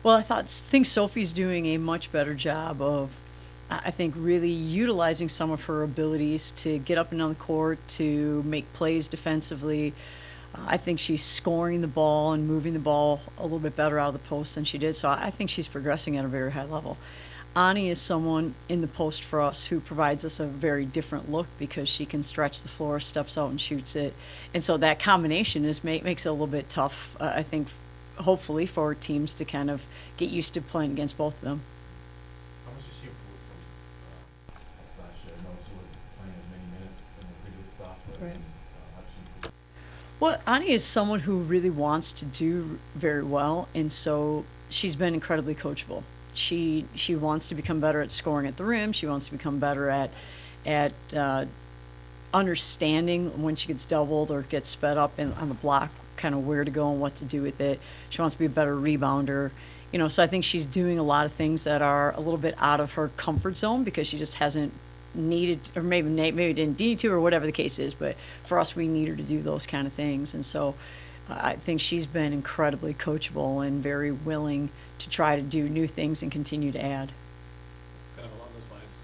Well, think Sophie's doing a much better job of, I think, really utilizing some of her abilities to get up and down the court, to make plays defensively. I think she's scoring the ball and moving the ball a little bit better out of the post than she did. So I think she's progressing at a very high level. Ani is someone in the post for us who provides us a very different look because she can stretch the floor, steps out and shoots it. And so that combination makes it a little bit tough, I think, hopefully for teams to kind of get used to playing against both of them. How much has she improved from last year? I know she wasn't playing as many minutes in the previous stuff, but Right. how does she improve? Well, Ani is someone who really wants to do very well, and so she's been incredibly coachable. She wants to become better at scoring at the rim. She wants to become better at understanding when she gets doubled or gets sped up on the block, kind of where to go and what to do with it. She wants to be a better rebounder. So I think she's doing a lot of things that are a little bit out of her comfort zone because she just hasn't needed, or maybe didn't need to, or whatever the case is. But for us, we need her to do those kind of things, and so I think she's been incredibly coachable and very willing to try to do new things and continue to add. Kind of along those lines,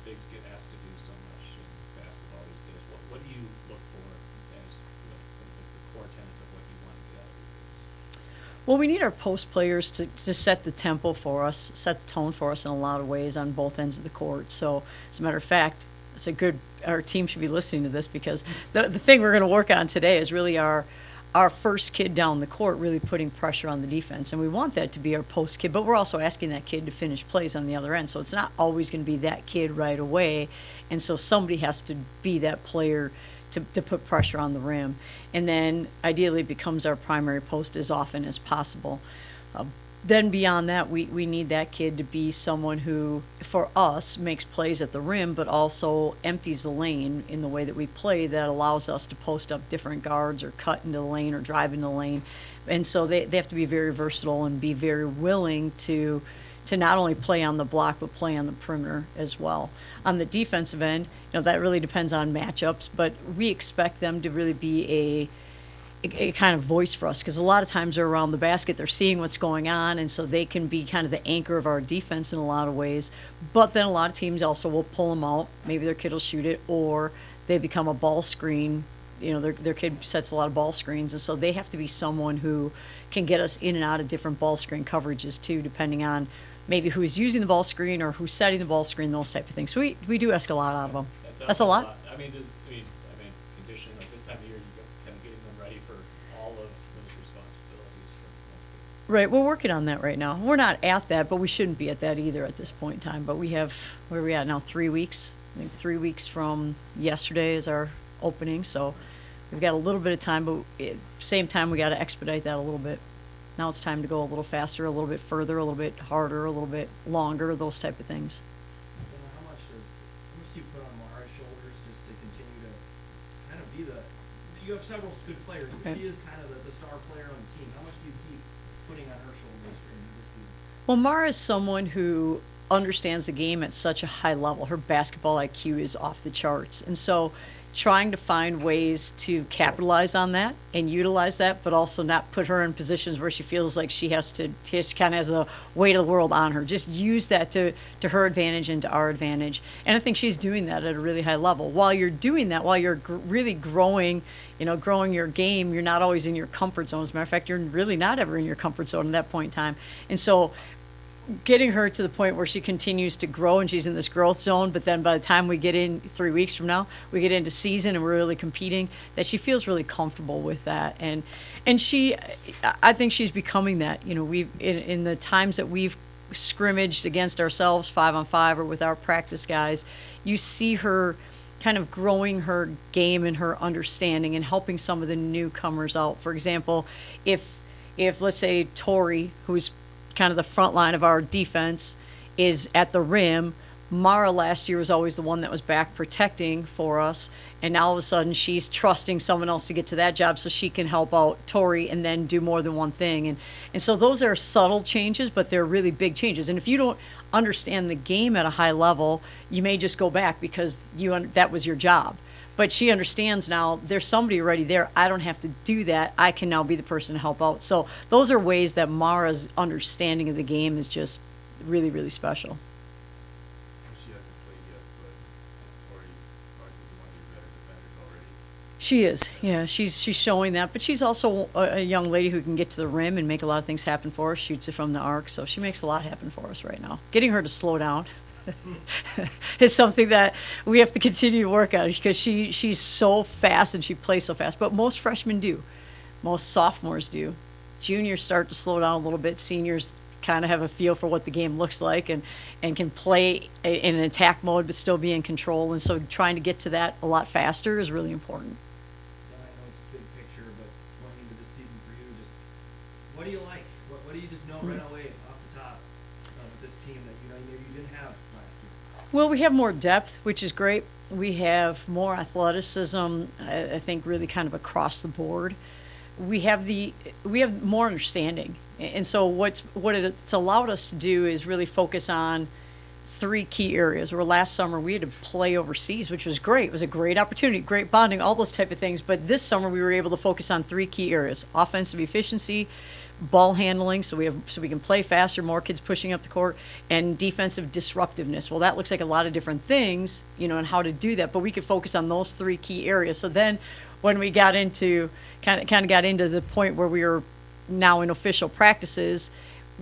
bigs get asked to do so much in basketball these days. What do you look for as the core tenets of what you want to get out of your bigs? Well, we need our post players to set the tempo for us, set the tone for us in a lot of ways on both ends of the court. So, as a matter of fact, our team should be listening to this because the thing we're going to work on today is really our first kid down the court really putting pressure on the defense. And we want that to be our post kid, but we're also asking that kid to finish plays on the other end. So it's not always going to be that kid right away. And so somebody has to be that player to put pressure on the rim. And then ideally it becomes our primary post as often as possible. Then beyond that, we need that kid to be someone who, for us, makes plays at the rim, but also empties the lane in the way that we play that allows us to post up different guards or cut into the lane or drive into the lane. And so they have to be very versatile and be very willing to not only play on the block, but play on the perimeter as well. On the defensive end, that really depends on matchups, but we expect them to really be a kind of voice for us because a lot of times they're around the basket, they're seeing what's going on, and so they can be kind of the anchor of our defense in a lot of ways. But then a lot of teams also will pull them out. Maybe their kid will shoot it, or they become a ball screen. Their kid sets a lot of ball screens, and so they have to be someone who can get us in and out of different ball screen coverages too, depending on maybe who's using the ball screen or who's setting the ball screen, those type of things. So we do ask a lot out of them. That's a lot. I mean, condition like this time of year, you kind of getting them ready for all of those responsibilities for most people. Right, we're working on that right now. We're not at that, but we shouldn't be at that either at this point in time. But we have, where are we at now, 3 weeks? I think 3 weeks from yesterday is our opening, so we've got a little bit of time, but at the same time, we got to expedite that a little bit. Now it's time to go a little faster, a little bit further, a little bit harder, a little bit longer, those type of things. How much do you put on Mara's shoulders just to continue to kind of be you have several good players, but Okay. she is kind of the star player on the team. How much do you keep putting on her shoulders during this season? Well, Mara is someone who understands the game at such a high level. Her basketball IQ is off the charts. And so trying to find ways to capitalize on that and utilize that, but also not put her in positions where she feels like she kind of has the weight of the world on her. Just use that to her advantage and to our advantage. And I think she's doing that at a really high level. While you're doing that, while you're really growing your game, you're not always in your comfort zone. As a matter of fact, you're really not ever in your comfort zone at that point in time. And so getting her to the point where she continues to grow and she's in this growth zone, but then by the time we get in 3 weeks from now, we get into season and we're really competing, that she feels really comfortable with that. And I think she's becoming that. We've in the times that we've scrimmaged against ourselves 5-on-5 or with our practice guys, you see her kind of growing her game and her understanding and helping some of the newcomers out. For example, if let's say Tori, who's kind of the front line of our defense, is at the rim, Mara last year was always the one that was back protecting for us, and now all of a sudden she's trusting someone else to get to that job so she can help out Tori and then do more than one thing. And so those are subtle changes, but they're really big changes. And if you don't understand the game at a high level, you may just go back because that was your job. But she understands now there's somebody already there. I don't have to do that. I can now be the person to help out. So those are ways that Mara's understanding of the game is just really, really special. She hasn't played yet, but as Tori arguably one of your better defenders already. She is, yeah. She's showing that, but she's also a young lady who can get to the rim and make a lot of things happen for us. Shoots it from the arc, so she makes a lot happen for us right now. Getting her to slow down is something that we have to continue to work on because she's so fast and she plays so fast. But most freshmen do, most sophomores do. Juniors start to slow down a little bit. Seniors kind of have a feel for what the game looks like and can play in an attack mode but still be in control. And so trying to get to that a lot faster is really important. Yeah, I know it's a big picture, but going into this season for you, just what do you like? What do you just know right away off the top with this team that you know maybe you didn't have last year? Well, we have more depth, which is great. We have more athleticism, I think, really kind of across the board. We have more understanding, and so what it's allowed us to do is really focus on 3 key areas. Where last summer we had to play overseas, which was great. It was a great opportunity, great bonding, all those type of things. But this summer we were able to focus on 3 key areas: offensive efficiency, ball handling, so we can play faster, more kids pushing up the court, and defensive disruptiveness. Well, that looks like a lot of different things, and how to do that. But we could focus on those 3 key areas. So then, when we got into kind of got into the point where we were now in official practices,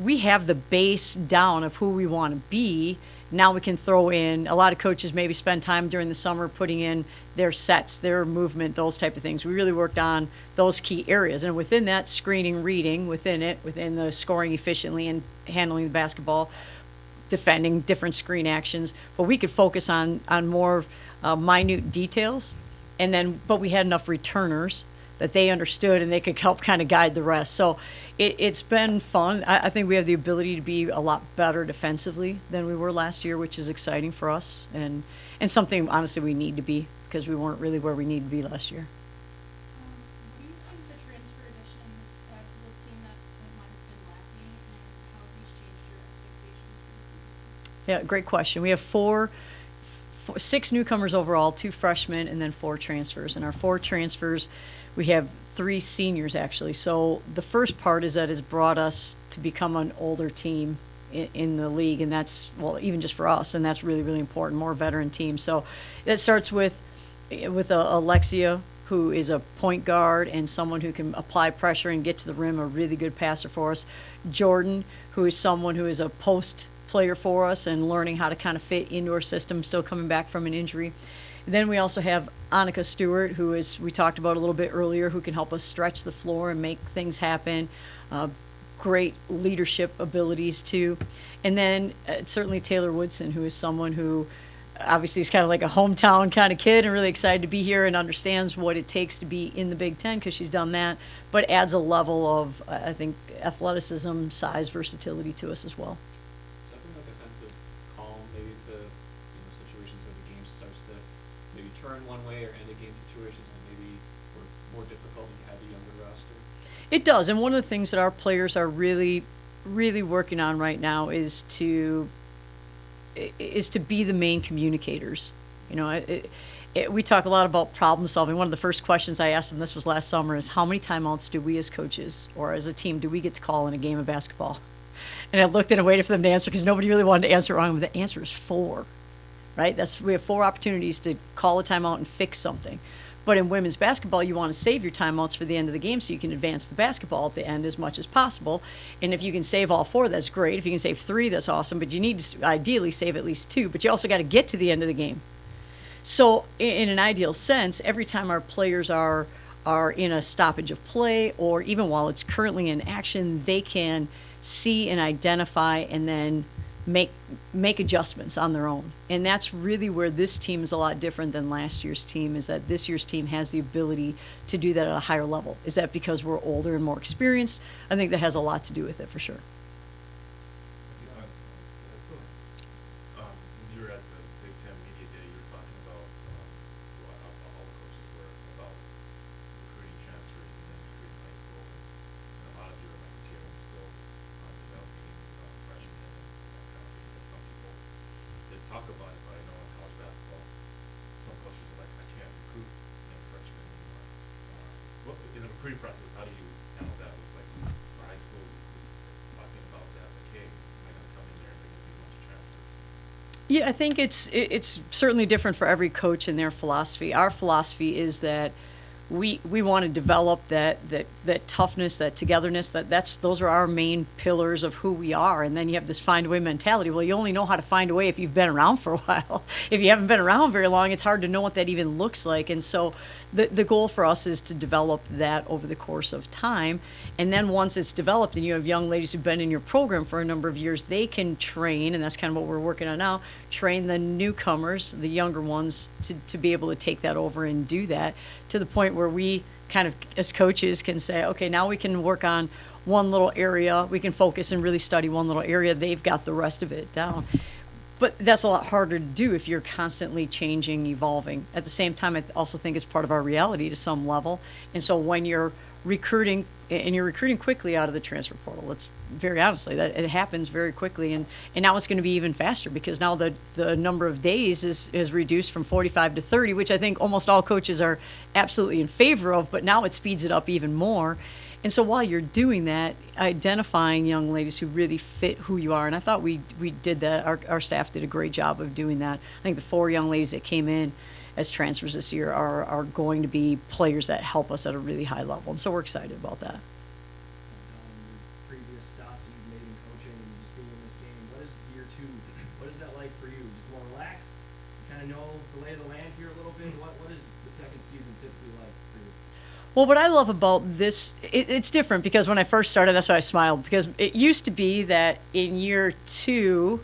we have the base down of who we want to be. Now we can throw in, a lot of coaches maybe spend time during the summer putting in their sets, their movement, those type of things. We really worked on those key areas. And within that, screening, reading, within the scoring efficiently and handling the basketball, defending, different screen actions. But we could focus on more minute details. But we had enough returners that they understood and they could help kind of guide the rest. So it's been fun. I think we have the ability to be a lot better defensively than we were last year, which is exciting for us and something, honestly, we need to be because we weren't really where we need to be last year. What do you think the transfer addition has added to this team that might have been lacking, and how have these changed your expectations for the season? Yeah, great question. We have 6 newcomers overall, 2 freshmen, and then 4 transfers. And our 4 transfers, we have 3 seniors, actually. So the first part is that it's brought us to become an older team in the league, and that's, well, even just for us, and that's really, really important, more veteran team. So that starts with Alexia, who is a point guard and someone who can apply pressure and get to the rim, a really good passer for us. Jordan, who is someone who is a post player for us and learning how to kind of fit into our system, still coming back from an injury. Then we also have Annika Stewart, who is, we talked about a little bit earlier, who can help us stretch the floor and make things happen. Great leadership abilities too. And then certainly Taylor Woodson, who is someone who obviously is kind of like a hometown kind of kid and really excited to be here and understands what it takes to be in the Big Ten because she's done that, but adds a level of, I think, athleticism, size, versatility to us as well. Does that bring like a sense of calm maybe to situations where the game starts to maybe turn one way or end a game situations that maybe were more difficult when you had the younger roster? It does, and one of the things that our players are really, really working on right now is to be the main communicators. We talk a lot about problem solving. One of the first questions I asked them, this was last summer, is how many timeouts do we as coaches or as a team do we get to call in a game of basketball? And I looked and waited for them to answer because nobody really wanted to answer it wrong. But the answer is 4, right? We have 4 opportunities to call a timeout and fix something. But in women's basketball, you want to save your timeouts for the end of the game so you can advance the basketball at the end as much as possible. And if you can save all 4, that's great. If you can save 3, that's awesome. But you need to ideally save at least 2. But you also got to get to the end of the game. So in an ideal sense, every time our players are in a stoppage of play or even while it's currently in action, they can see and identify and then make adjustments on their own. And that's really where this team is a lot different than last year's team, is that this year's team has the ability to do that at a higher level. Is that because we're older and more experienced? I think that has a lot to do with it for sure. When you were at the Big Ten Media Day, you were talking about how all the coaches were about recruiting transfers and then recruiting high school. And a lot of you are like, okay, I'm still developing freshmen and that kind of thing. But some people did talk about it, but I know in college basketball, some coaches are like, I can't recruit recruiting process, how do you handle that with like our high school who's talking about that, like, hey, am I gonna come in there and they're gonna be a bunch of transfers? Yeah, I think it's certainly different for every coach and their philosophy. Our philosophy is that we want to develop that toughness, that togetherness. Those are our main pillars of who we are. And then you have this find a way mentality. Well, you only know how to find a way if you've been around for a while. If you haven't been around very long, it's hard to know what that even looks like. And so the goal for us is to develop that over the course of time. And then once it's developed and you have young ladies who've been in your program for a number of years, they can train, and that's kind of what we're working on now, train the newcomers, the younger ones, to be able to take that over and do that to the point where we kind of, as coaches, can say, okay, now we can work on one little area. We can focus and really study one little area. They've got the rest of it down. But that's a lot harder to do if you're constantly changing, evolving. At the same time, I also think it's part of our reality to some level. And so when you're recruiting, and you're recruiting quickly out of the transfer portal, it's very honestly, that it happens very quickly. And now it's going to be even faster because now the number of days is reduced from 45 to 30, which I think almost all coaches are absolutely in favor of, but now it speeds it up even more. And so while you're doing that, identifying young ladies who really fit who you are, and I thought we did that. Our staff did a great job of doing that. I think the 4 young ladies that came in as transfers this year are going to be players that help us at a really high level. And so we're excited about that. Your previous stops that you've made in coaching and just being in this game, what is year 2? What is that like for you? Just more relaxed? Kind of know the lay of the land here a little bit? What is the second season typically like for you? Well, what I love about this, it's different because when I first started, that's why I smiled, because it used to be that in year 2,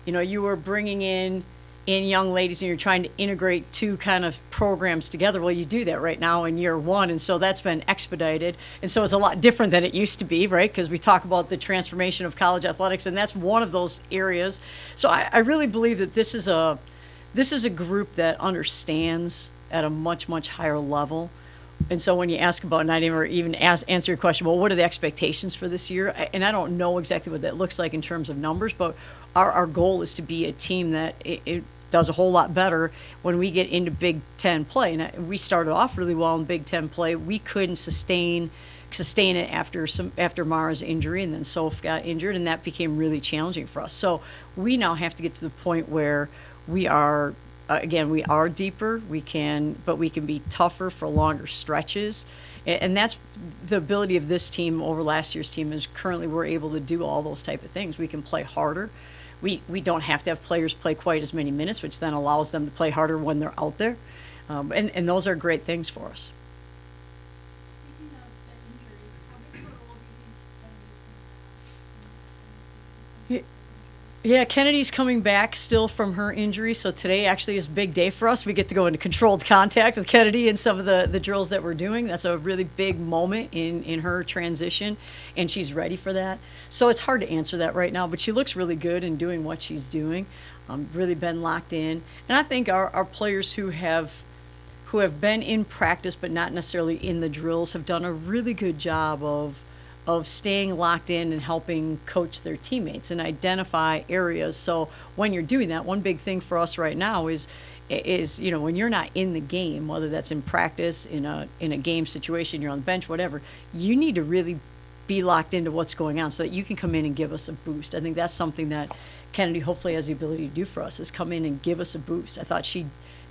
you were bringing in young ladies and you're trying to integrate 2 kind of programs together. Well, you do that right now in year 1, and so that's been expedited. And so it's a lot different than it used to be, right? Because we talk about the transformation of college athletics, and that's one of those areas. So I really believe that this is a group that understands at a much, much higher level. And so when you ask about, and I didn't even answer your question, well, what are the expectations for this year? And I don't know exactly what that looks like in terms of numbers, but our goal is to be a team that it does a whole lot better when we get into Big Ten play. And we started off really well in Big Ten play. We couldn't sustain it after Mara's injury, and then Soph got injured, and that became really challenging for us. So we now have to get to the point where we are. Again, we are deeper, but we can be tougher for longer stretches. And that's the ability of this team over last year's team is currently we're able to do all those type of things. We can play harder. We don't have to have players play quite as many minutes, which then allows them to play harder when they're out there. And those are great things for us. Speaking of the injuries, how big of a role do you think Kennedy is going to have in the Yeah, Kennedy's coming back still from her injury, so today actually is a big day for us. We get to go into controlled contact with Kennedy in some of the drills that we're doing. That's a really big moment in her transition, and she's ready for that. So it's hard to answer that right now, but she looks really good in doing what she's doing. Really been locked in. And I think our players who have been in practice but not necessarily in the drills have done a really good job of staying locked in and helping coach their teammates and identify areas. So when you're doing that, one big thing for us right now is when you're not in the game, whether that's in practice, in a game situation, you're on the bench, whatever, you need to really be locked into what's going on so that you can come in and give us a boost. I think that's something that Kennedy hopefully has the ability to do for us, is come in and give us a boost. I thought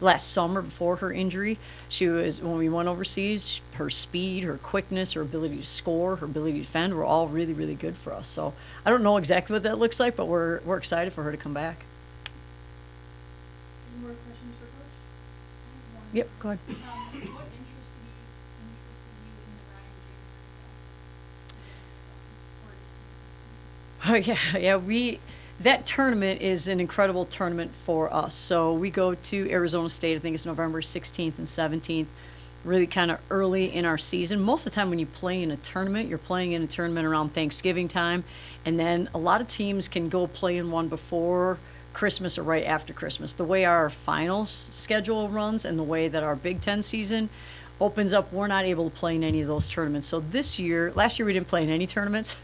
last summer before her injury, when we went overseas, her speed, her quickness, her ability to score, her ability to defend were all really, really good for us. So I don't know exactly what that looks like, but we're excited for her to come back. Any more questions for Coach? I have one. Yep, go ahead. What interested you in the Ryan Jacob? Oh yeah. That tournament is an incredible tournament for us. So we go to Arizona State, I think it's November 16th and 17th, really kind of early in our season. Most of the time when you play in a tournament, you're playing in a tournament around Thanksgiving time, and then a lot of teams can go play in one before Christmas or right after Christmas. The way our finals schedule runs and the way that our Big Ten season opens up, we're not able to play in any of those tournaments. So last year we didn't play in any tournaments.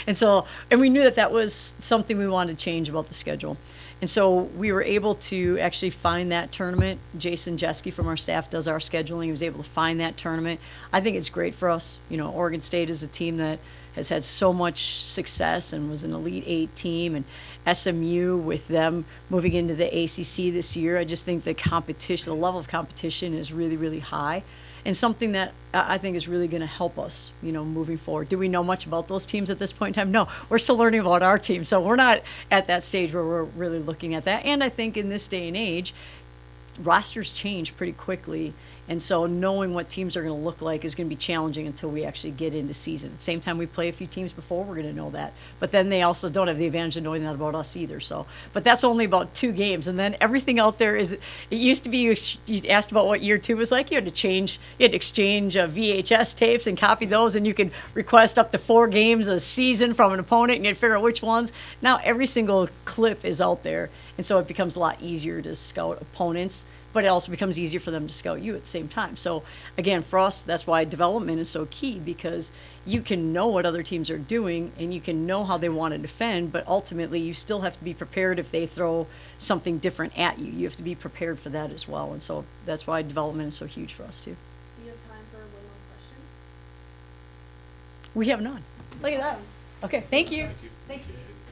And we knew that was something we wanted to change about the schedule. And so we were able to actually find that tournament. Jason Jeske from our staff does our scheduling. He was able to find that tournament. I think it's great for us. You know, Oregon State is a team that has had so much success and was an Elite Eight team, and SMU with them moving into the ACC this year. I just think the competition, the level of competition is really, really high, and something that I think is really going to help us, you know, moving forward. Do we know much about those teams at this point in time? No, we're still learning about our team, so we're not at that stage where we're really looking at that. And I think in this day and age, rosters change pretty quickly, and so knowing what teams are going to look like is going to be challenging until we actually get into season. At the same time, we play a few teams before, we're going to know that. But then they also don't have the advantage of knowing that about us either. So, but that's only about 2 games, and then everything out there is. It used to be you asked about what year 2 was like. You had to exchange VHS tapes and copy those, and you could request up to 4 games a season from an opponent, and you'd figure out which ones. Now every single clip is out there, and so it becomes a lot easier to scout opponents. But it also becomes easier for them to scout you at the same time. So again, for us, that's why development is so key, because you can know what other teams are doing and you can know how they want to defend, but ultimately you still have to be prepared if they throw something different at you. You have to be prepared for that as well. And so that's why development is so huge for us too. Do you have time for one more question? We have none. Look at that. Okay, thank you. Thank you. Thanks.